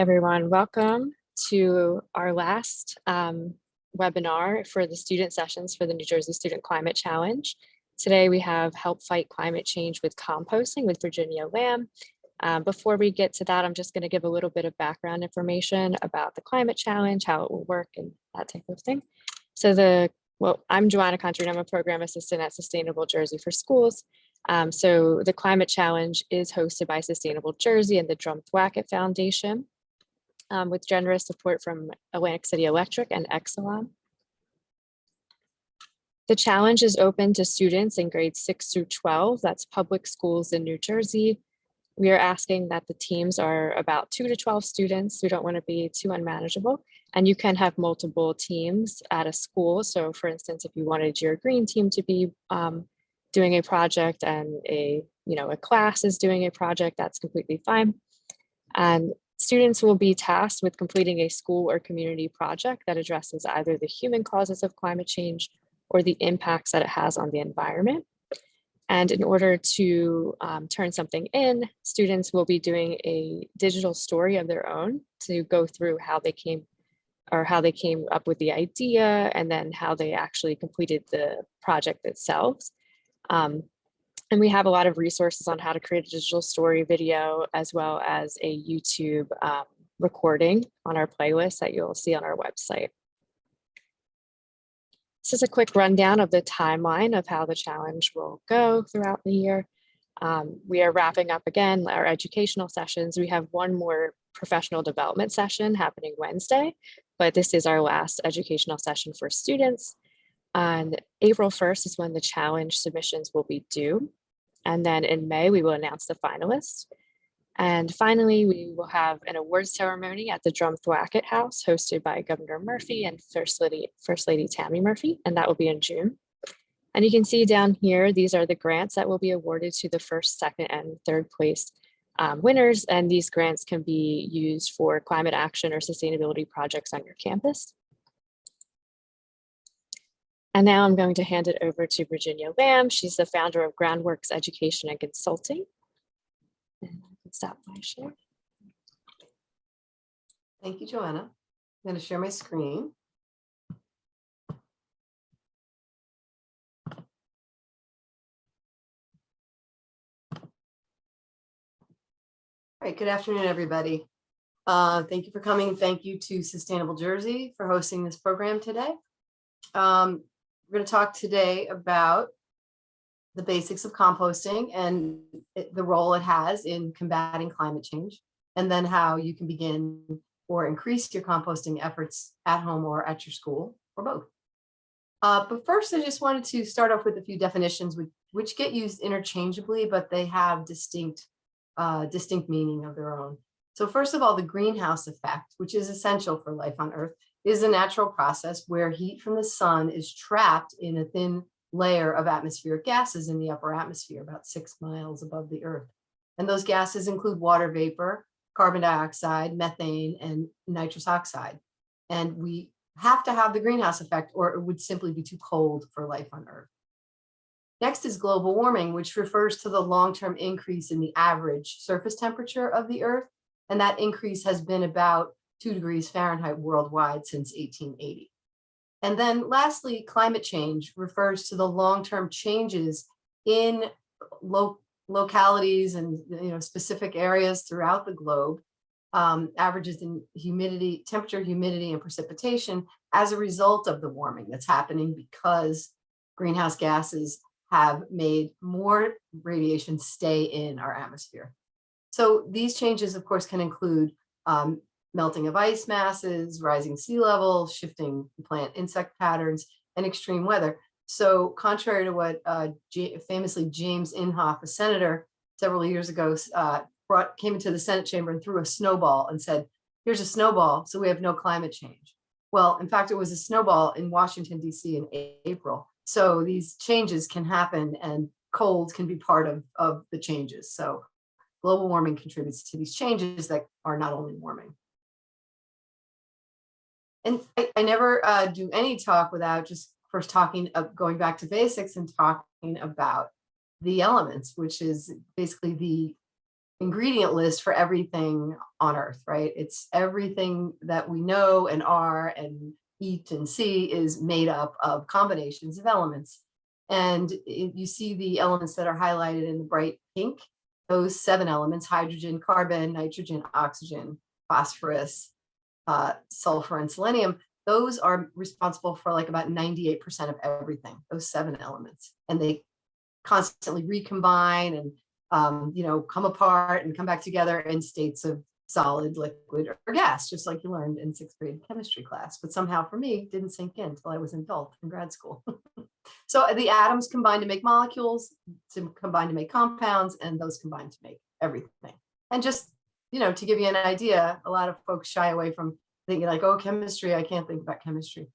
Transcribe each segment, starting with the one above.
Everyone, welcome to our last webinar for the student sessions for the New Jersey Student Climate Challenge. Today we have Help Fight Climate Change with Composting with Virginia Lamb. Before we get to that, I'm just going to give a little bit of background information about the climate challenge, how it will work, and that type of thing. So I'm Joanna Country, and I'm a program assistant at Sustainable Jersey for Schools. So the climate challenge is hosted by Sustainable Jersey and the Drum-Thwacket Foundation, with generous support from Atlantic City Electric and Exelon. The challenge is open to students in grades 6 through 12. That's public schools in New Jersey. We are asking that the teams are about 2 to 12 students. We don't want to be too unmanageable. And you can have multiple teams at a school. So for instance, if you wanted your green team to be doing a project and a class is doing a project, that's completely fine. And students will be tasked with completing a school or community project that addresses either the human causes of climate change or the impacts that it has on the environment. And in order to turn something in, students will be doing a digital story of their own to go through how they came up with the idea and then how they actually completed the project itself. And we have a lot of resources on how to create a digital story video, as well as a YouTube recording on our playlist that you'll see on our website. This is a quick rundown of the timeline of how the challenge will go throughout the year. We are wrapping up again our educational sessions. We have one more professional development session happening Wednesday, but this is our last educational session for students. On April 1st is when the challenge submissions will be due. And then in May, we will announce the finalists. And finally, we will have an awards ceremony at the Drum-Thwacket House hosted by Governor Murphy and First Lady Tammy Murphy, and that will be in June. And you can see down here, these are the grants that will be awarded to the first, second, and third place winners. And these grants can be used for climate action or sustainability projects on your campus. And now I'm going to hand it over to Virginia Lamb. She's the founder of Groundworks Education and Consulting. And I can stop my share. Thank you, Joanna. I'm going to share my screen. All right, good afternoon, everybody. Thank you for coming. Thank you to Sustainable Jersey for hosting this program today. We're going to talk today about the basics of composting and the role it has in combating climate change, and then how you can begin or increase your composting efforts at home or at your school, or both. But first, I just wanted to start off with a few definitions which get used interchangeably, but they have distinct meaning of their own. So first of all, the greenhouse effect, which is essential for life on Earth, is a natural process where heat from the sun is trapped in a thin layer of atmospheric gases in the upper atmosphere, about 6 miles above the Earth. And those gases include water vapor, carbon dioxide, methane, and nitrous oxide. And we have to have the greenhouse effect, or it would simply be too cold for life on Earth. Next is global warming, which refers to the long-term increase in the average surface temperature of the Earth. And that increase has been about 2 degrees Fahrenheit worldwide since 1880. And then lastly, climate change refers to the long-term changes in localities and specific areas throughout the globe, averages in humidity, temperature, humidity, and precipitation as a result of the warming that's happening because greenhouse gases have made more radiation stay in our atmosphere. So these changes, of course, can include melting of ice masses, rising sea levels, shifting plant insect patterns, and extreme weather. So contrary to what famously James Inhofe, a senator several years ago, came into the Senate chamber and threw a snowball and said, here's a snowball, so we have no climate change. Well, in fact, it was a snowball in Washington, D.C. in April. So these changes can happen and colds can be part of the changes. So global warming contributes to these changes that are not only warming. And I never do any talk without just first going back to basics and talking about the elements, which is basically the ingredient list for everything on Earth, right? It's everything that we know and are and eat and see is made up of combinations of elements. And you see the elements that are highlighted in the bright pink, those 7 elements: hydrogen, carbon, nitrogen, oxygen, phosphorus, sulfur, and selenium. Those are responsible for like about 98% of everything, those 7 elements. And they constantly recombine and come apart and come back together in states of solid, liquid, or gas, just like you learned in 6th grade chemistry class. But somehow for me, it didn't sink in until I was an adult in grad school. So the atoms combine to make molecules, to combine to make compounds, and those combine to make everything. And just, to give you an idea, a lot of folks shy away from thinking like, oh, chemistry, I can't think about chemistry.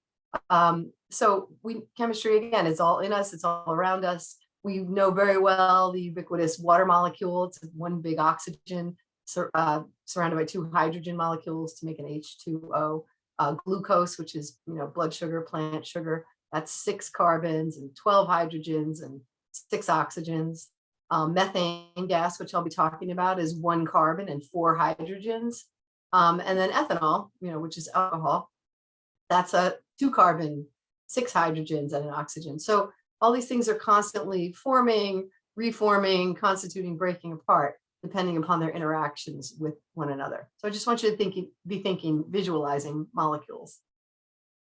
So chemistry, again, is all in us, it's all around us. We know very well the ubiquitous water molecule. It's one big oxygen surrounded by 2 hydrogen molecules to make an H2O. Glucose, which is blood sugar, plant sugar, that's 6 carbons and 12 hydrogens and 6 oxygens. Methane gas, which I'll be talking about, is 1 carbon and 4 hydrogens. And then ethanol, which is alcohol, that's a 2 carbon, 6 hydrogens, and an oxygen. So all these things are constantly forming, reforming, constituting, breaking apart, depending upon their interactions with one another. So I just want you to be thinking, visualizing molecules.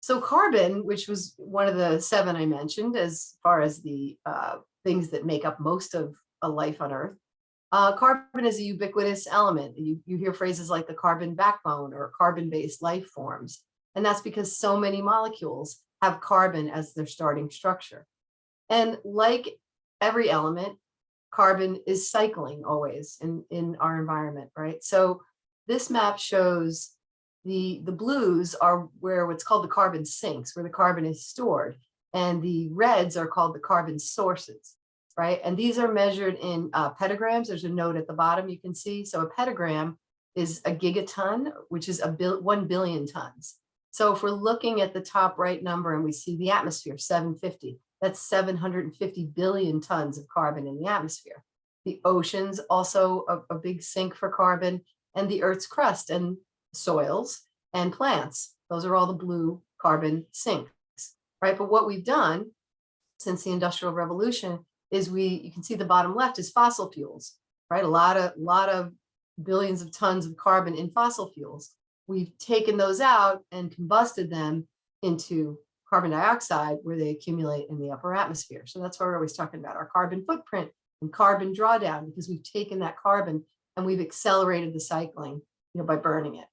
So carbon, which was one of the 7 I mentioned, as far as the things that make up most of a life on Earth, carbon is a ubiquitous element. You hear phrases like the carbon backbone or carbon-based life forms. And that's because so many molecules have carbon as their starting structure. And like every element, carbon is cycling always in our environment, right? So this map shows the blues are where what's called the carbon sinks, where the carbon is stored. And the reds are called the carbon sources, right? And these are measured in petagrams. There's a note at the bottom you can see. So a petagram is a gigaton, which is 1 billion tons. So if we're looking at the top right number and we see the atmosphere, 750, that's 750 billion tons of carbon in the atmosphere. The oceans, also a big sink for carbon, and the Earth's crust and soils and plants. Those are all the blue carbon sinks, right? But what we've done since the Industrial Revolution is you can see the bottom left is fossil fuels, right? A lot of billions of tons of carbon in fossil fuels. We've taken those out and combusted them into carbon dioxide, where they accumulate in the upper atmosphere. So that's why we're always talking about our carbon footprint and carbon drawdown, because we've taken that carbon and we've accelerated the cycling, by burning it.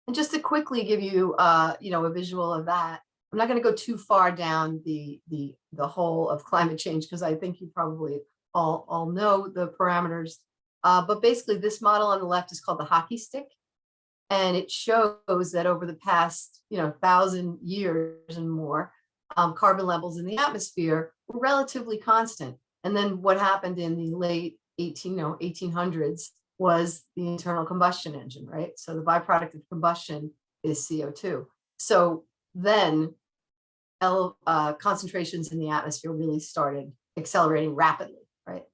And just to quickly give you, a visual of that, I'm not going to go too far down the whole of climate change, because I think you probably all know the parameters. But basically, this model on the left is called the hockey stick. And it shows that over the past, 1,000 years and more, carbon levels in the atmosphere were relatively constant. And then what happened in the late 1800s was the internal combustion engine, right? So the byproduct of combustion is CO2. So then concentrations in the atmosphere really started accelerating rapidly, right?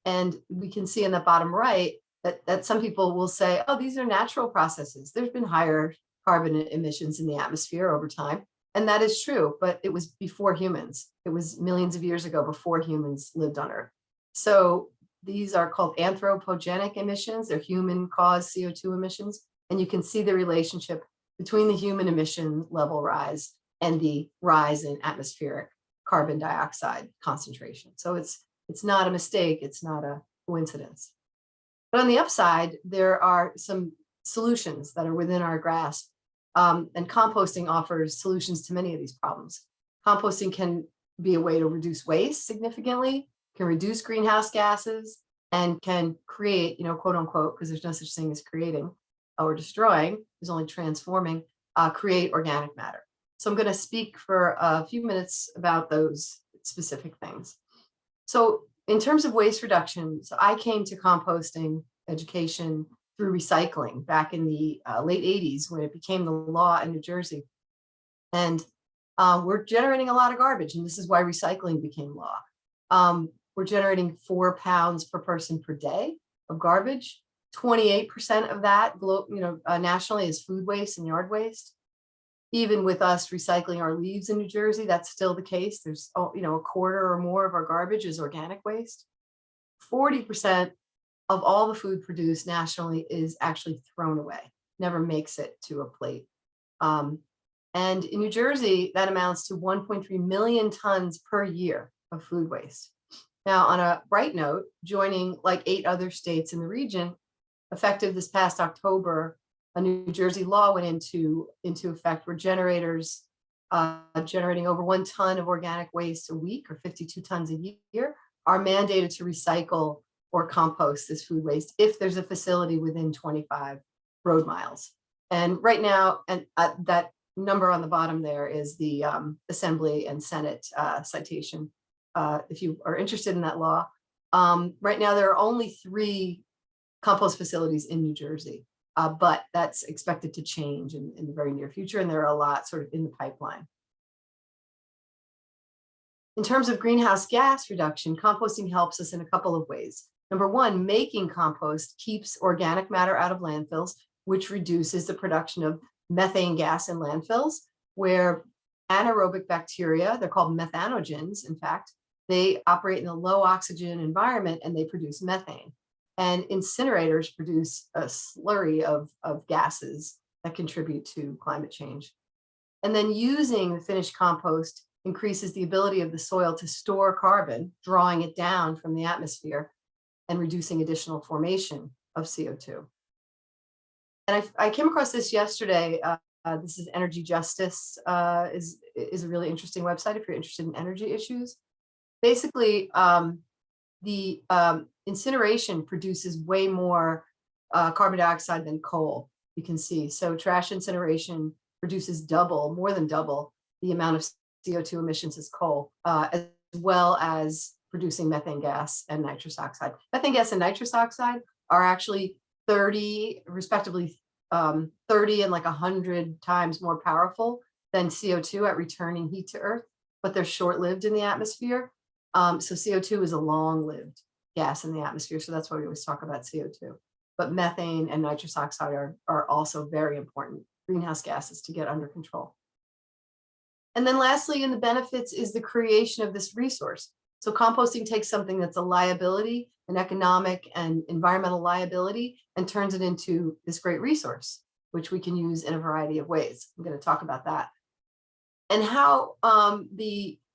And we can see in the bottom right that some people will say, oh, these are natural processes. There's been higher carbon emissions in the atmosphere over time. And that is true, but it was before humans. It was millions of years ago, before humans lived on Earth. So these are called anthropogenic emissions. They're human-caused CO2 emissions. And you can see the relationship between the human emission level rise and the rise in atmospheric carbon dioxide concentration. So it's not a mistake. It's not a coincidence. But on the upside, there are some solutions that are within our grasp. And composting offers solutions to many of these problems. Composting can be a way to reduce waste significantly, can reduce greenhouse gases, and can create, quote unquote, because there's no such thing as creating or destroying, there's only transforming, create organic matter. So I'm going to speak for a few minutes about those specific things. So in terms of waste reduction, so I came to composting education through recycling back in the late 80s, when it became the law in New Jersey. And we're generating a lot of garbage, and this is why recycling became law. we're generating 4 pounds per person per day of garbage. 28% of that, nationally, is food waste and yard waste. Even with us recycling our leaves in New Jersey, that's still the case. There's, a quarter or more of our garbage is organic waste. 40% of all the food produced nationally is actually thrown away, never makes it to a plate. And in New Jersey, that amounts to 1.3 million tons per year of food waste. Now, on a bright note, joining like 8 other states in the region, effective this past October, a New Jersey law went into effect where generators generating over 1 ton of organic waste a week, or 52 tons a year, are mandated to recycle or compost this food waste if there's a facility within 25 road miles. And right now, and that number on the bottom there is the Assembly and Senate citation. If you are interested in that law, right now there are only 3 compost facilities in New Jersey, but that's expected to change in the very near future, and there are a lot sort of in the pipeline. In terms of greenhouse gas reduction, composting helps us in a couple of ways. Number one, making compost keeps organic matter out of landfills, which reduces the production of methane gas in landfills, where anaerobic bacteria, they're called methanogens, in fact, they operate in a low oxygen environment and they produce methane. And incinerators produce a slurry of gases that contribute to climate change. And then using the finished compost increases the ability of the soil to store carbon, drawing it down from the atmosphere and reducing additional formation of CO2. And I came across this yesterday. This is Energy Justice, is a really interesting website if you're interested in energy issues. Basically, the incineration produces way more carbon dioxide than coal, you can see. So trash incineration produces more than double the amount of CO2 emissions as coal, as well as producing methane gas and nitrous oxide. Methane gas and nitrous oxide are actually 30, respectively, 30 and like 100 times more powerful than CO2 at returning heat to Earth, but they're short-lived in the atmosphere. So CO2 is a long-lived gas in the atmosphere, so that's why we always talk about CO2. But methane and nitrous oxide are also very important greenhouse gases to get under control. And then lastly, in the benefits is the creation of this resource. So composting takes something that's a liability, an economic and environmental liability, and turns it into this great resource, which we can use in a variety of ways. I'm going to talk about that. And how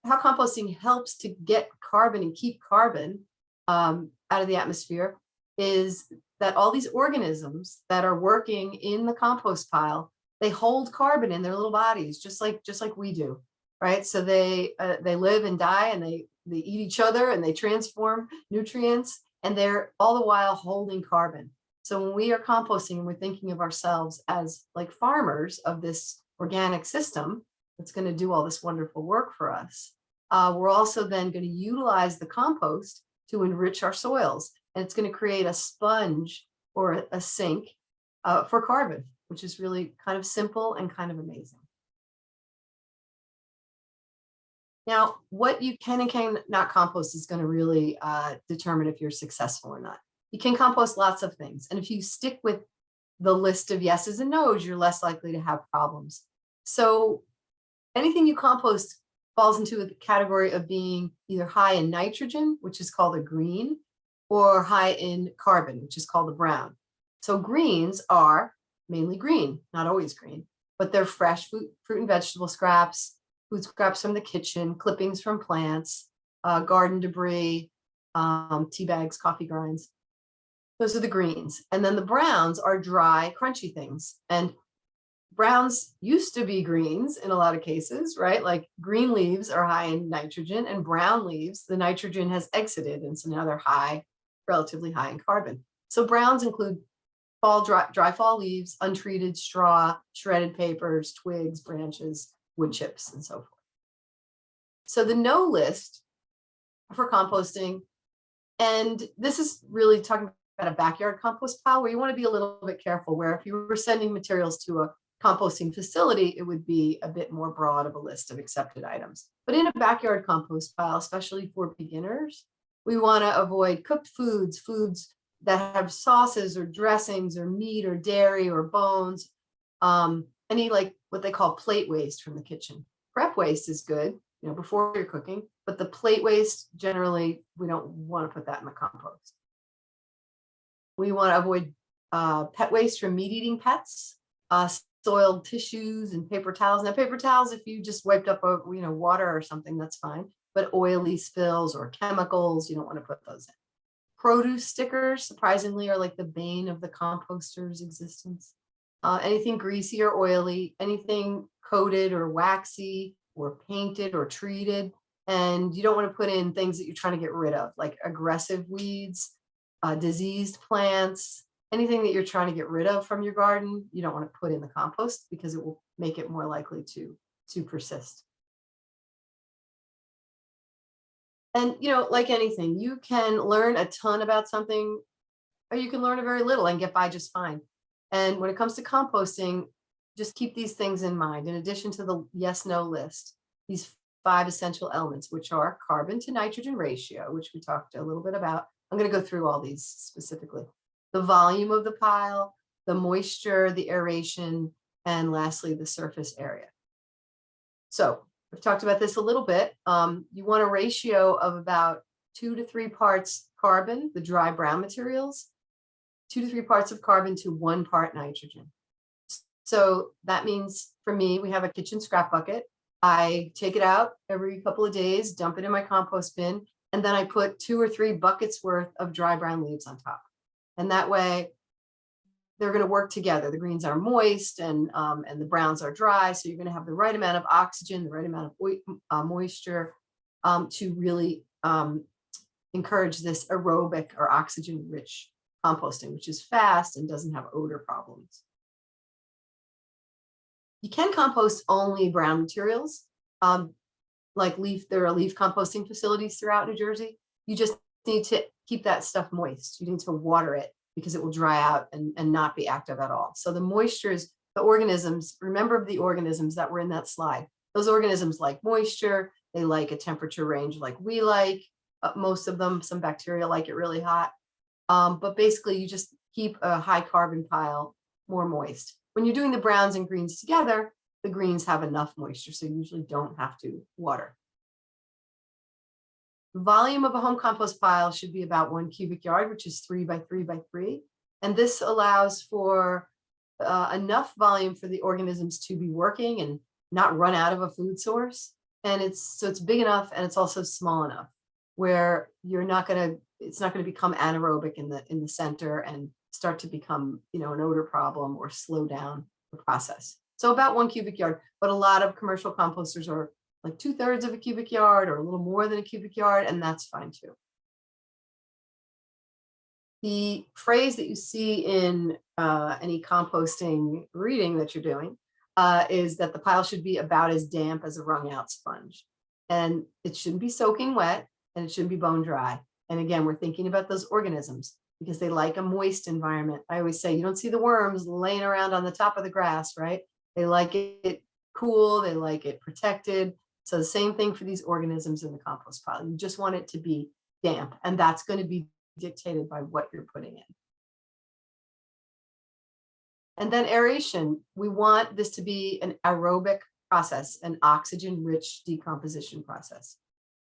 composting helps to get carbon and keep carbon out of the atmosphere is that all these organisms that are working in the compost pile, they hold carbon in their little bodies, just like we do, right? So they live and die, and they eat each other, and they transform nutrients, and they're all the while holding carbon. So when we are composting and we're thinking of ourselves as like farmers of this organic system that's going to do all this wonderful work for us, we're also then going to utilize the compost to enrich our soils, and it's going to create a sponge or a sink for carbon, which is really kind of simple and kind of amazing. Now, what you can and cannot compost is going to really determine if you're successful or not. You can compost lots of things, and if you stick with the list of yeses and nos, you're less likely to have problems. So anything you compost falls into a category of being either high in nitrogen, which is called a green, or high in carbon, which is called a brown. So greens are mainly green, not always green, but they're fresh fruit and vegetable scraps, food scraps from the kitchen, clippings from plants, garden debris, tea bags, coffee grinds. Those are the greens. And then the browns are dry, crunchy things. And browns used to be greens in a lot of cases, right? Like green leaves are high in nitrogen, and brown leaves, the nitrogen has exited. And so now they're relatively high in carbon. So browns include dry fall leaves, untreated straw, shredded papers, twigs, branches, wood chips, and so forth. So the no list for composting, and this is really talking about a backyard compost pile where you want to be a little bit careful, where if you were sending materials to a composting facility, it would be a bit more broad of a list of accepted items. But in a backyard compost pile, especially for beginners, We want to avoid cooked foods, foods that have sauces or dressings or meat or dairy or bones, any like what they call plate waste from the kitchen. Prep waste is good, before you're cooking, but the plate waste, generally, we don't want to put that in the compost. We want to avoid pet waste from meat-eating pets, soiled tissues and paper towels. Now, paper towels, if you just wiped up, water or something, that's fine. But oily spills or chemicals, you don't want to put those in. Produce stickers, surprisingly, are like the bane of the composter's existence. Anything greasy or oily, anything coated or waxy or painted or treated. And you don't want to put in things that you're trying to get rid of, like aggressive weeds, diseased plants, anything that you're trying to get rid of from your garden, you don't want to put in the compost because it will make it more likely to persist. And, like anything, you can learn a ton about something, or you can learn a very little and get by just fine. And when it comes to composting, just keep these things in mind. In addition to the yes/no list, these 5 essential elements, which are carbon to nitrogen ratio, which we talked a little bit about. I'm going to go through all these specifically. The volume of the pile, the moisture, the aeration, and lastly, the surface area. So we've talked about this a little bit. You want a ratio of about 2 to 3 parts carbon, the dry brown materials, 2 to 3 parts of carbon to 1 part nitrogen. So that means for me, we have a kitchen scrap bucket. I take it out every couple of days, dump it in my compost bin, and then I put 2 or 3 buckets worth of dry brown leaves on top. And that way they're going to work together. The greens are moist and the browns are dry. So you're going to have the right amount of oxygen, the right amount of moisture to really encourage this aerobic or oxygen rich composting, which is fast and doesn't have odor problems. You can compost only brown materials, like leaf. There are leaf composting facilities throughout New Jersey. You just need to keep that stuff moist. You need to water it because it will dry out and not be active at all. So the moisture is the organisms. Remember the organisms that were in that slide. Those organisms like moisture. They like a temperature range like we like. Most of them, some bacteria like it really hot. But basically, you just keep a high carbon pile more moist. When you're doing the browns and greens together, the greens have enough moisture, so you usually don't have to water. The volume of a home compost pile should be about 1 cubic yard, which is 3 by 3 by 3. And this allows for enough volume for the organisms to be working and not run out of a food source. And it's big enough and it's also small enough where it's not going to become anaerobic in the center and start to become, an odor problem or slow down the process. So about 1 cubic yard, but a lot of commercial composters are like 2/3 of a cubic yard or a little more than a cubic yard, and that's fine too. The phrase that you see in any composting reading that you're doing is that the pile should be about as damp as a wrung-out sponge. And it shouldn't be soaking wet and it shouldn't be bone dry. And again, we're thinking about those organisms because they like a moist environment. I always say you don't see the worms laying around on the top of the grass, right? They like it cool, they like it protected. So the same thing for these organisms in the compost pile. You just want it to be damp, and that's going to be dictated by what you're putting in. And then aeration. We want this to be an aerobic process, an oxygen-rich decomposition process,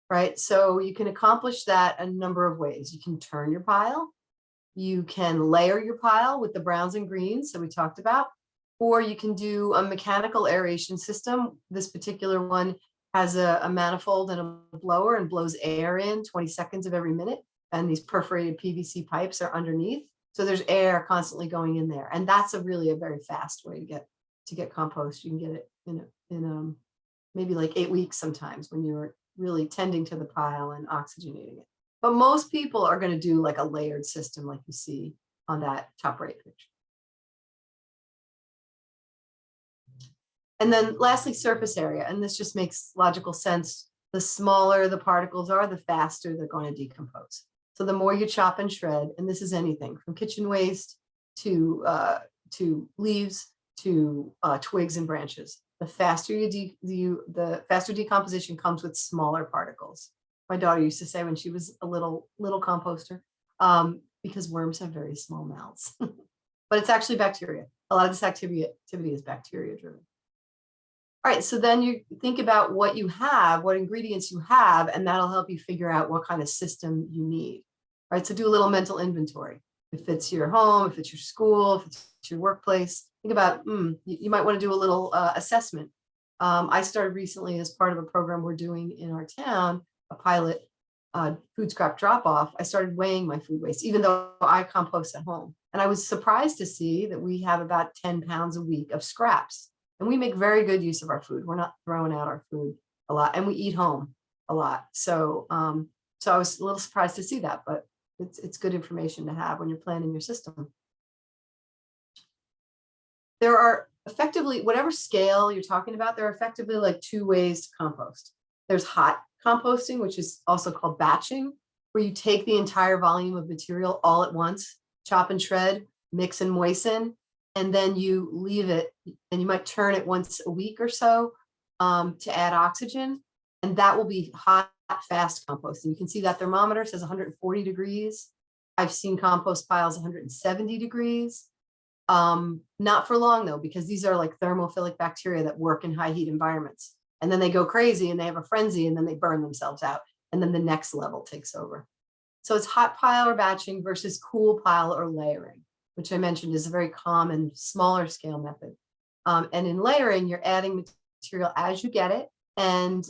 right? So you can accomplish that a number of ways. You can turn your pile. You can layer your pile with the browns and greens that we talked about, or you can do a mechanical aeration system. This particular one has a manifold and a blower and blows air in 20 seconds of every minute. And these perforated PVC pipes are underneath. So there's air constantly going in there. And that's really a very fast way to get compost. You can get it in maybe like 8 weeks sometimes when you're really tending to the pile and oxygenating it. But most people are going to do like a layered system like you see on that top right picture. And then lastly, surface area. And this just makes logical sense. The smaller the particles are, the faster they're going to decompose. So the more you chop and shred, and this is anything from kitchen waste to leaves to twigs and branches, the faster the faster decomposition comes with smaller particles, my daughter used to say when she was a little composter, because worms have very small mouths. But it's actually bacteria. A lot of this activity is bacteria driven. All right, so then you think about what you have, what ingredients you have, and that'll help you figure out what kind of system you need. All right, so do a little mental inventory. If it's your home, if it's your school, if it's your workplace, think about, you might want to do a little assessment. I started recently as part of a program we're doing in our town, a pilot food scrap drop off. I started weighing my food waste, even though I compost at home. And I was surprised to see that we have about 10 pounds a week of scraps. And we make very good use of our food. We're not throwing out our food a lot, and we eat home a lot. So, so I was a little surprised to see that, but it's good information to have when you're planning your system. There are effectively, whatever scale you're talking about, there are effectively like two ways to compost. There's hot composting, which is also called batching, where you take the entire volume of material all at once, chop and shred, mix and moisten, and then you leave it, and you might turn it once a week or so to add oxygen, and that will be hot, fast composting. You can see that thermometer says 140 degrees. I've seen compost piles 170 degrees. Not for long though, because these are like thermophilic bacteria that work in high heat environments. And then they go crazy and they have a frenzy and then they burn themselves out. And then the next level takes over. So it's hot pile or batching versus cool pile or layering, which I mentioned is a very common smaller scale method. And in layering, you're adding material as you get it. And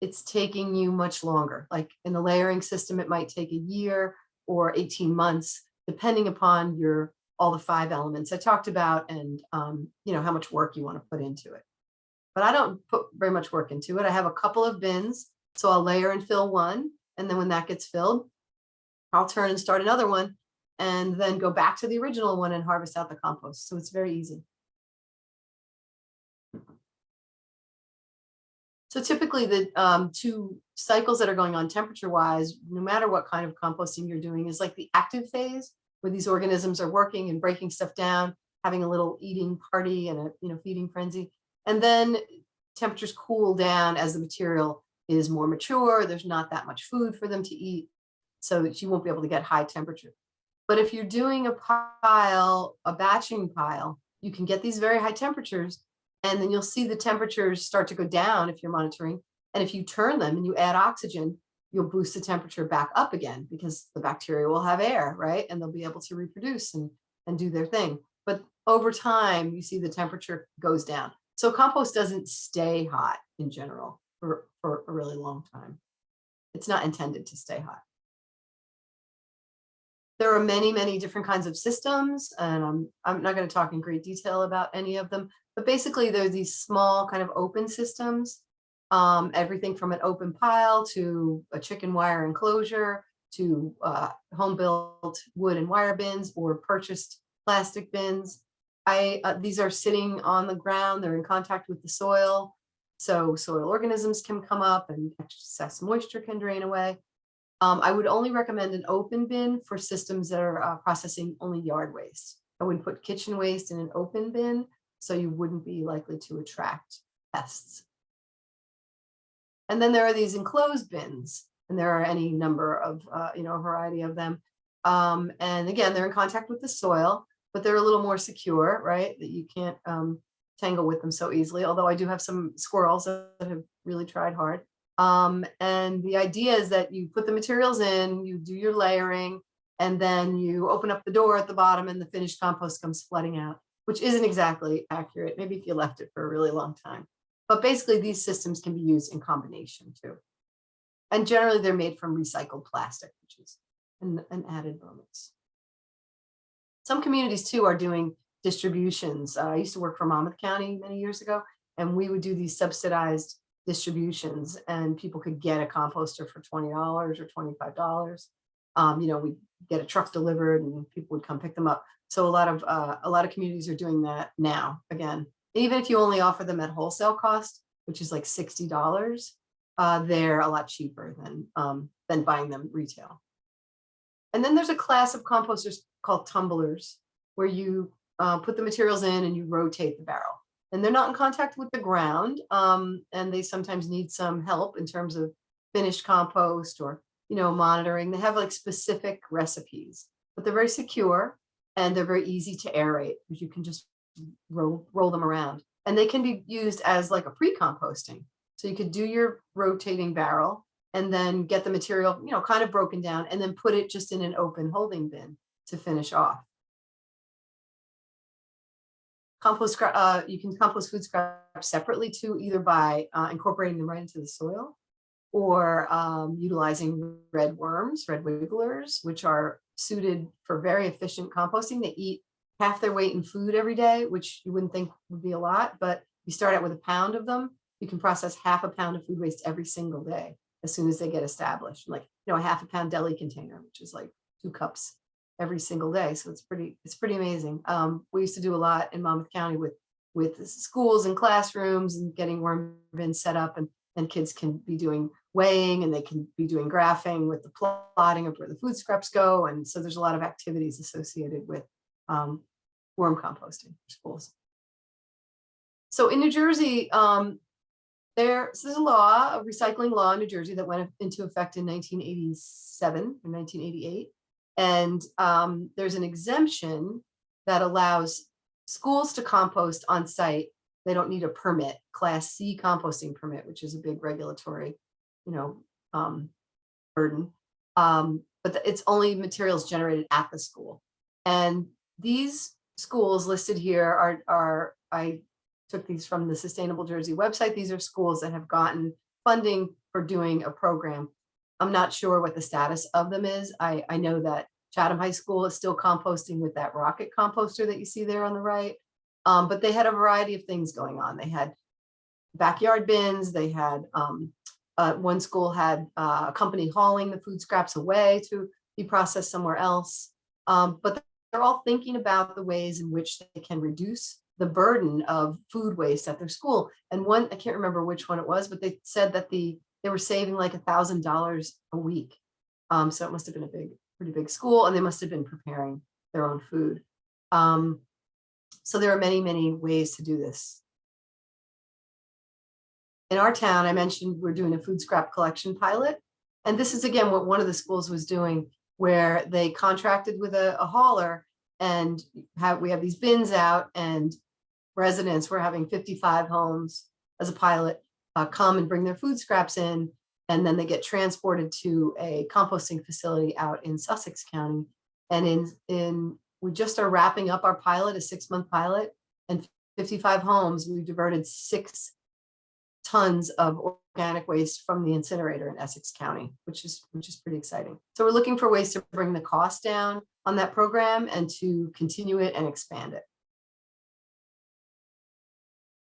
it's taking you much longer. Like in the layering system, it might take a year or 18 months, depending upon all the 5 elements I talked about and how much work you want to put into it. But I don't put very much work into it. I have a couple of bins, so I'll layer and fill one. And then when that gets filled, I'll turn and start another one and then go back to the original one and harvest out the compost. So it's very easy. So typically the 2 cycles that are going on temperature wise, no matter what kind of composting you're doing, is like the active phase where these organisms are working and breaking stuff down, having a little eating party and a feeding frenzy. And then temperatures cool down as the material is more mature. There's not that much food for them to eat, so that you won't be able to get high temperature. But if you're doing a pile, a batching pile, you can get these very high temperatures, and then you'll see the temperatures start to go down if you're monitoring. And if you turn them and you add oxygen, you'll boost the temperature back up again because the bacteria will have air, right? And they'll be able to reproduce and do their thing. But over time, you see the temperature goes down. So compost doesn't stay hot in general for a really long time. It's not intended to stay hot. There are many, many different kinds of systems, and I'm not going to talk in great detail about any of them, but basically there are these small kind of open systems, everything from an open pile to a chicken wire enclosure to home-built wood and wire bins or purchased plastic bins. These are sitting on the ground, they're in contact with the soil, so soil organisms can come up and excess moisture can drain away. I would only recommend an open bin for systems that are processing only yard waste. I wouldn't put kitchen waste in an open bin, so you wouldn't be likely to attract pests. And then there are these enclosed bins, and there are any number of, a variety of them. And again, they're in contact with the soil, but they're a little more secure, right? That you can't tangle with them so easily. Although I do have some squirrels that have really tried hard. And the idea is that you put the materials in, you do your layering, and then you open up the door at the bottom and the finished compost comes flooding out, which isn't exactly accurate. Maybe if you left it for a really long time. But basically these systems can be used in combination too. And generally they're made from recycled plastic, which is an added bonus. Some communities too are doing distributions. I used to work for Monmouth County many years ago, and we would do these subsidized distributions, and people could get a composter for $20 or $25. We'd get a truck delivered and people would come pick them up. So a lot of communities are doing that now. Again, even if you only offer them at wholesale cost, which is like $60, they're a lot cheaper than buying them retail. And then there's a class of composters called tumblers, where you put the materials in and you rotate the barrel. And they're not in contact with the ground, and they sometimes need some help in terms of finished compost or, monitoring. They have like specific recipes, but they're very secure and they're very easy to aerate because you can just roll them around. And they can be used as like a pre-composting. So you could do your rotating barrel and then get the material, kind of broken down and then put it just in an open holding bin to finish off. Compost, you can compost food scraps separately too, either by incorporating them right into the soil or utilizing red worms, red wigglers, which are suited for very efficient composting. They eat half their weight in food every day, which you wouldn't think would be a lot, but you start out with a pound of them, you can process half a pound of food waste every single day as soon as they get established. Like, a half a pound deli container, which is like 2 cups every single day. So it's pretty amazing. We used to do a lot in Monmouth County with the schools and classrooms and getting worm bins set up, and kids can be doing weighing and they can be doing graphing with the plotting of where the food scraps go. And so there's a lot of activities associated with worm composting for schools. So in New Jersey, there's a law, a recycling law in New Jersey that went into effect in 1987 or 1988. And there's an exemption that allows schools to compost on site. They don't need a permit, Class C composting permit, which is a big regulatory, burden. But it's only materials generated at the school. And these schools listed here are I took these from the Sustainable Jersey website. These are schools that have gotten funding for doing a program. I'm not sure what the status of them is. I know that Chatham High School is still composting with that rocket composter that you see there on the right. But they had a variety of things going on. They had backyard bins. They had one school had a company hauling the food scraps away to be processed somewhere else. But they're all thinking about the ways in which they can reduce the burden of food waste at their school. And one, I can't remember which one it was, but they said that they were saving like $1,000 a week. So it must have been a pretty big school, and they must have been preparing their own food. So there are many, many ways to do this. In our town, I mentioned we're doing a food scrap collection pilot. And this is, again, what one of the schools was doing, where they contracted with a hauler, and we have these bins out, and residents, we're having 55 homes as a pilot, come and bring their food scraps in, and then they get transported to a composting facility out in Sussex County. And we just are wrapping up our pilot, a 6-month pilot, and 55 homes, we've diverted 6 tons of organic waste from the incinerator in Essex County, which is pretty exciting. So we're looking for ways to bring the cost down on that program and to continue it and expand it.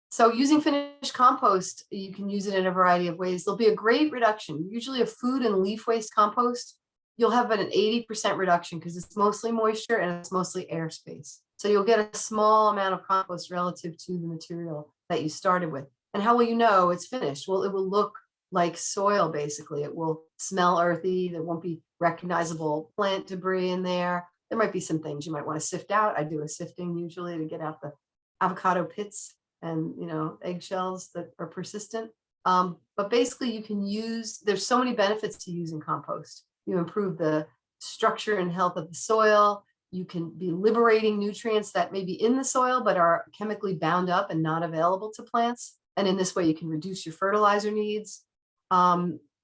So using finished compost, you can use it in a variety of ways. There'll be a great reduction. Usually a food and leaf waste compost, you'll have an 80% reduction because it's mostly moisture and it's mostly airspace. So you'll get a small amount of compost relative to the material that you started with. And how will you know it's finished? Well, it will look like soil, basically. It will smell earthy. There won't be recognizable plant debris in there. There might be some things you might want to sift out. I do a sifting usually to get out the avocado pits and eggshells that are persistent. But basically you can there's so many benefits to using compost. You improve the structure and health of the soil. You can be liberating nutrients that may be in the soil but are chemically bound up and not available to plants. And in this way you can reduce your fertilizer needs.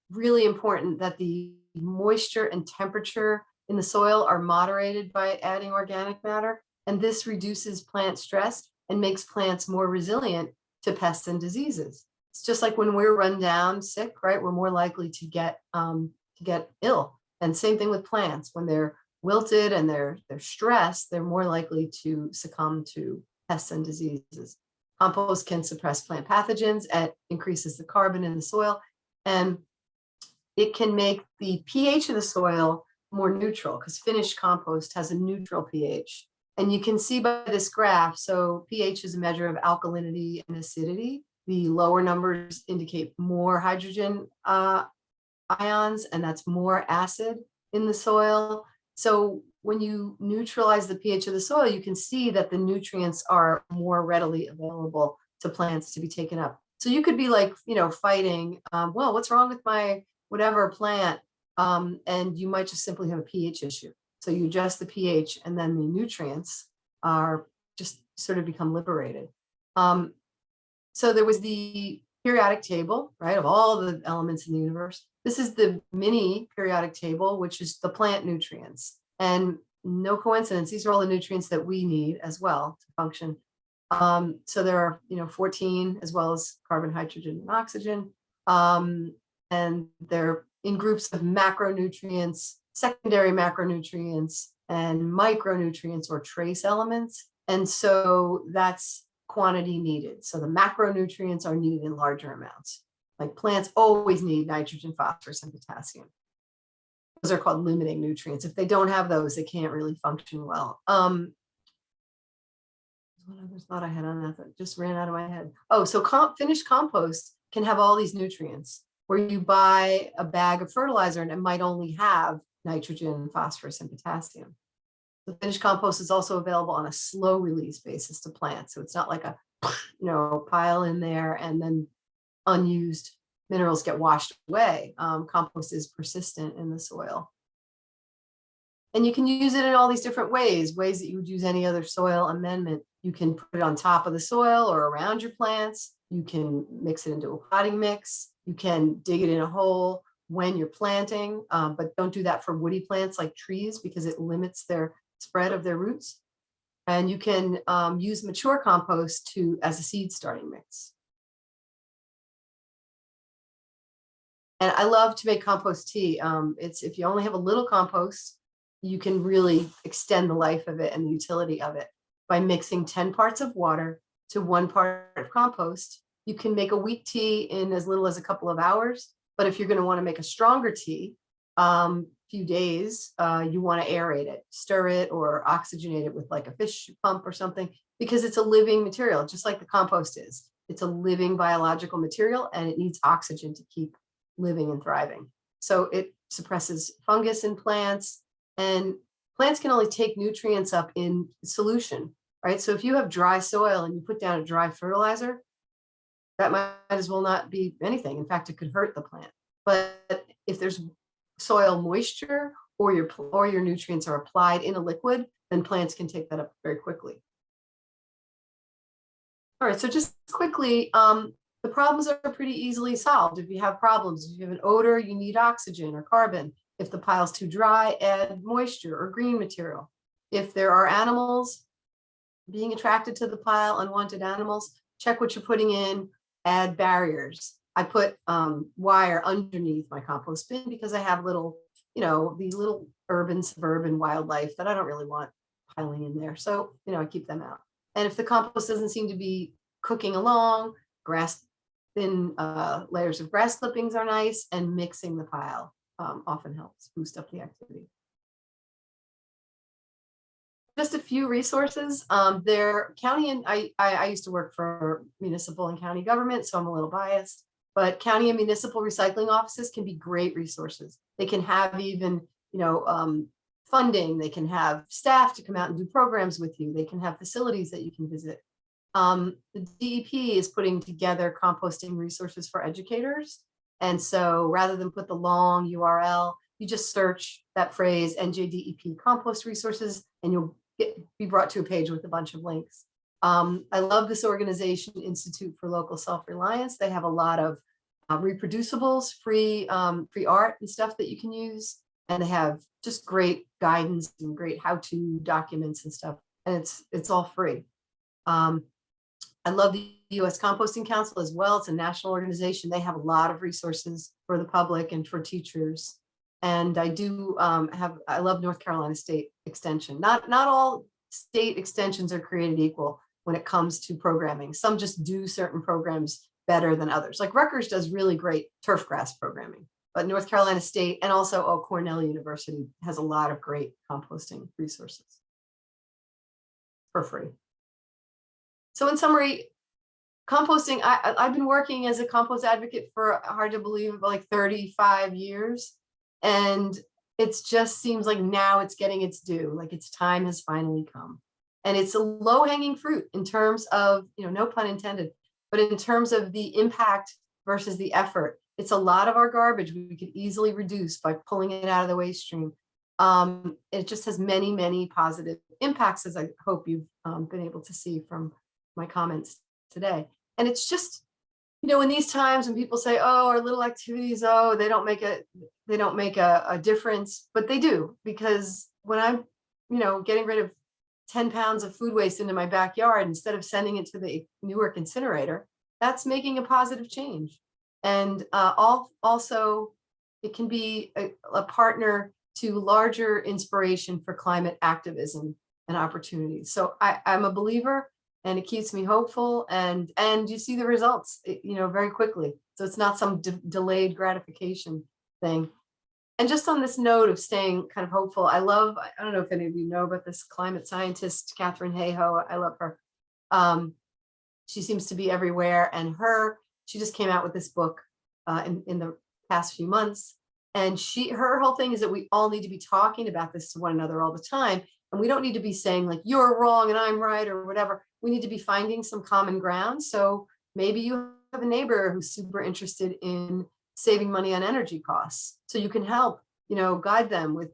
Really important that the moisture and temperature in the soil are moderated by adding organic matter. And this reduces plant stress and makes plants more resilient to pests and diseases. It's just like when we're run down sick, right? We're more likely to get ill. And same thing with plants. When they're wilted and they're stressed, they're more likely to succumb to pests and diseases. Compost can suppress plant pathogens. It increases the carbon in the soil, and it can make the pH of the soil more neutral because finished compost has a neutral pH. And you can see by this graph, so pH is a measure of alkalinity and acidity. The lower numbers indicate more hydrogen ions, and that's more acid in the soil. So when you neutralize the pH of the soil, you can see that the nutrients are more readily available to plants to be taken up. So you could be like, fighting, well, what's wrong with my whatever plant, and you might just simply have a pH issue. So you adjust the pH, and then the nutrients are just sort of become liberated. So there was the periodic table, right, of all the elements in the universe. This is the mini periodic table, which is the plant nutrients. And no coincidence, these are all the nutrients that we need as well to function. So there are, 14, as well as carbon, hydrogen, and oxygen. And they're in groups of macronutrients, secondary macronutrients, and micronutrients or trace elements. And so that's quantity needed. So the macronutrients are needed in larger amounts. Like plants always need nitrogen, phosphorus, and potassium. Those are called limiting nutrients. If they don't have those, they can't really function well. What other thought I had on that just ran out of my head? Oh, so finished compost can have all these nutrients, where you buy a bag of fertilizer and it might only have nitrogen, phosphorus, and potassium. The finished compost is also available on a slow release basis to plants. So it's not like a, pile in there and then unused minerals get washed away. Compost is persistent in the soil. And you can use it in all these different ways that you would use any other soil amendment. You can put it on top of the soil or around your plants. You can mix it into a potting mix. You can dig it in a hole when you're planting, but don't do that for woody plants like trees, because it limits their spread of their roots. And you can use mature compost as a seed starting mix. And I love to make compost tea. If you only have a little compost, you can really extend the life of it and the utility of it by mixing 10 parts of water to 1 part of compost. You can make a weak tea in as little as a couple of hours. But if you're going to want to make a stronger tea, few days, you want to aerate it, stir it, or oxygenate it with like a fish pump or something, because it's a living material, just like the compost is. It's a living biological material, and it needs oxygen to keep living and thriving. So it suppresses fungus in plants, and plants can only take nutrients up in solution, right? So if you have dry soil and you put down a dry fertilizer, that might as well not be anything. In fact, it could hurt the plant. But if there's soil moisture, or your nutrients are applied in a liquid, then plants can take that up very quickly. All right, so just quickly, the problems are pretty easily solved. If you have problems, if you have an odor, you need oxygen or carbon. If the pile's too dry, add moisture or green material. If there are animals being attracted to the pile, unwanted animals, check what you're putting in, add barriers. I put wire underneath my compost bin because I have little, these little urban, suburban wildlife that I don't really want piling in there. So, I keep them out. And if the compost doesn't seem to be cooking along, thin layers of grass clippings are nice, and mixing the pile often helps boost up the activity. Just a few resources. County and I used to work for municipal and county government, so I'm a little biased. But county and municipal recycling offices can be great resources. They can have even, funding. They can have staff to come out and do programs with you. They can have facilities that you can visit. The DEP is putting together composting resources for educators. And so rather than put the long URL, you just search that phrase, NJDEP compost resources, and you'll be brought to a page with a bunch of links. I love this organization, Institute for Local Self-Reliance. They have a lot of reproducibles, free art and stuff that you can use. And they have just great guidance and great how-to documents and stuff. And it's all free. I love the U.S. Composting Council as well. It's a national organization. They have a lot of resources for the public and for teachers. And I do I love North Carolina State Extension. Not all state extensions are created equal when it comes to programming. Some just do certain programs better than others. Like Rutgers does really great turfgrass programming, but North Carolina State and also Cornell University has a lot of great composting resources for free. So in summary, composting, I've been working as a compost advocate for, hard to believe, like 35 years. And it just seems like now it's getting its due, like its time has finally come. And it's a low-hanging fruit in terms of, no pun intended, but in terms of the impact versus the effort. It's a lot of our garbage we could easily reduce by pulling it out of the waste stream. It just has many, many positive impacts, as I hope you've been able to see from my comments today. And it's just, you know, in these times when people say, oh, our little activities, oh, they don't make a difference, but they do, because when I'm, you know, getting rid of 10 pounds of food waste into my backyard instead of sending it to the Newark incinerator, that's making a positive change. And also, it can be a partner to larger inspiration for climate activism and opportunities. So I'm a believer, and it keeps me hopeful. And you see the results, you know, very quickly. So it's not some delayed gratification thing. And just on this note of staying kind of hopeful, I don't know if any of you know about this climate scientist, Catherine Hayhoe. I love her. She seems to be everywhere. And she just came out with this book in the past few months. And her whole thing is that we all need to be talking about this to one another all the time. And we don't need to be saying like, you're wrong and I'm right or whatever. We need to be finding some common ground. So maybe you have a neighbor who's super interested in saving money on energy costs. So you can help, you know, guide them with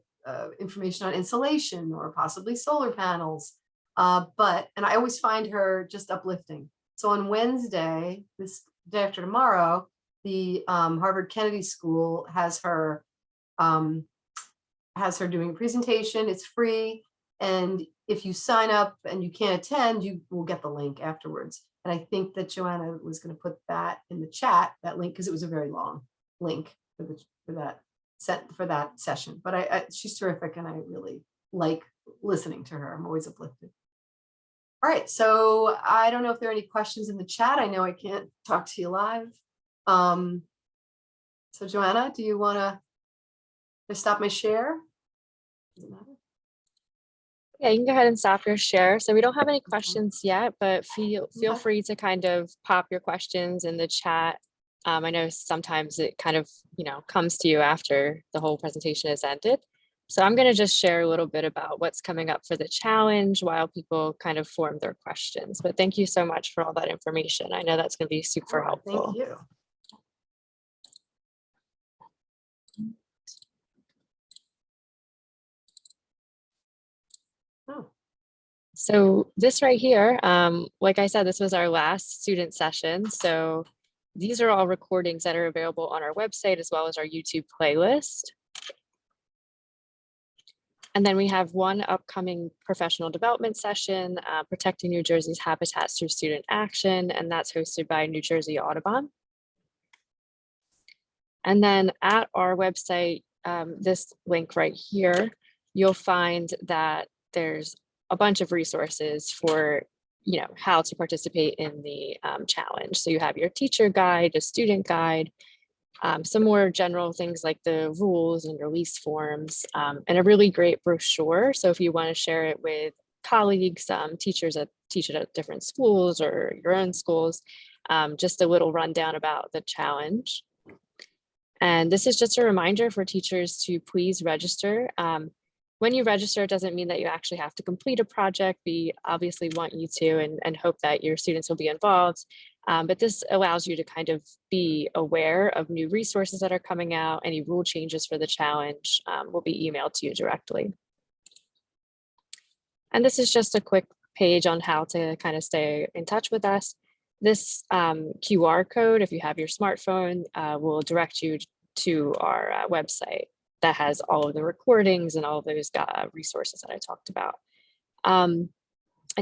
information on insulation or possibly solar panels. And I always find her just uplifting. So on Wednesday, this day after tomorrow, the Harvard Kennedy School has her doing a presentation. It's free. And if you sign up and you can't attend, you will get the link afterwards. And I think that Joanna was going to put that in the chat, that link, because it was a very long link for that session. But she's terrific, and I really like listening to her. I'm always uplifted. All right, so I don't know if there are any questions in the chat. I know I can't talk to you live. So Joanna, do you want to stop my share? Does it matter? Yeah, you can go ahead and stop your share. So we don't have any questions yet, but feel free to kind of pop your questions in the chat. I know sometimes it kind of, you know, comes to you after the whole presentation is ended. So I'm going to just share a little bit about what's coming up for the challenge while people kind of form their questions. But thank you so much for all that information. I know that's going to be super helpful. Thank you. Oh. So this right here, like I said, this was our last student session. So these are all recordings that are available on our website as well as our YouTube playlist. And then we have one upcoming professional development session, Protecting New Jersey's Habitats Through Student Action, and that's hosted by New Jersey Audubon. And then at our website, this link right here, you'll find that there's a bunch of resources for, you know, how to participate in the challenge. So you have your teacher guide, a student guide, some more general things like the rules and release forms, and a really great brochure. So if you want to share it with colleagues, teachers that teach at different schools or your own schools, just a little rundown about the challenge. And this is just a reminder for teachers to please register. When you register, it doesn't mean that you actually have to complete a project. We obviously want you to and hope that your students will be involved. But this allows you to kind of be aware of new resources that are coming out. Any rule changes for the challenge will be emailed to you directly. And this is just a quick page on how to kind of stay in touch with us. This QR code, if you have your smartphone, will direct you to our website that has all of the recordings and all of those resources that I talked about. And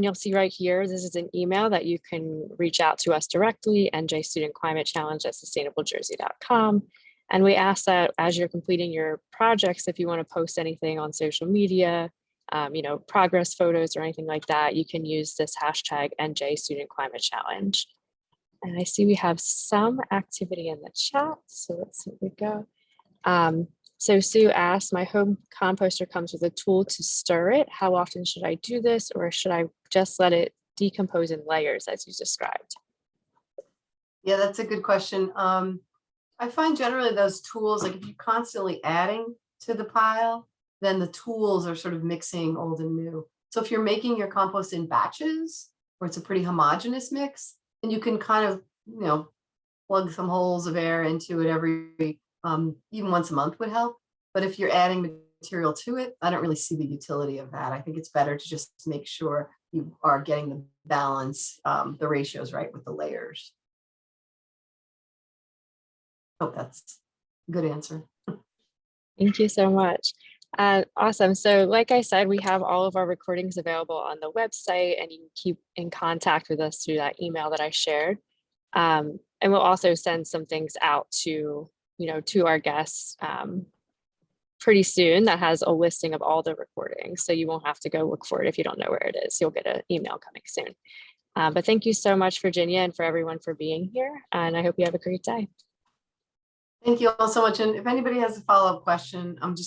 you'll see right here, this is an email that you can reach out to us directly, njstudentclimatechallenge@sustainablejersey.com. And we ask that as you're completing your projects, if you want to post anything on social media, you know, progress photos or anything like that, you can use this hashtag #NJStudentClimateChallenge. And I see we have some activity in the chat, so let's see where we go. So Sue asked, my home composter comes with a tool to stir it. How often should I do this, or should I just let it decompose in layers as you described? Yeah, that's a good question. I find generally those tools, like if you're constantly adding to the pile, then the tools are sort of mixing old and new. So if you're making your compost in batches, where it's a pretty homogeneous mix, then you can kind of, you know, plug some holes of air into it every, even once a month would help. But if you're adding material to it, I don't really see the utility of that. I think it's better to just make sure you are getting the balance, the ratios right with the layers. Hope that's a good answer. Thank you so much. Awesome. So like I said, we have all of our recordings available on the website, and you can keep in contact with us through that email that I shared. And we'll also send some things out to, to our guests pretty soon that has a listing of all the recordings. So you won't have to go look for it if you don't know where it is. You'll get an email coming soon. But thank you so much, Virginia, and for everyone for being here. And I hope you have a great day. Thank you all so much. And if anybody has a follow-up question, I'm just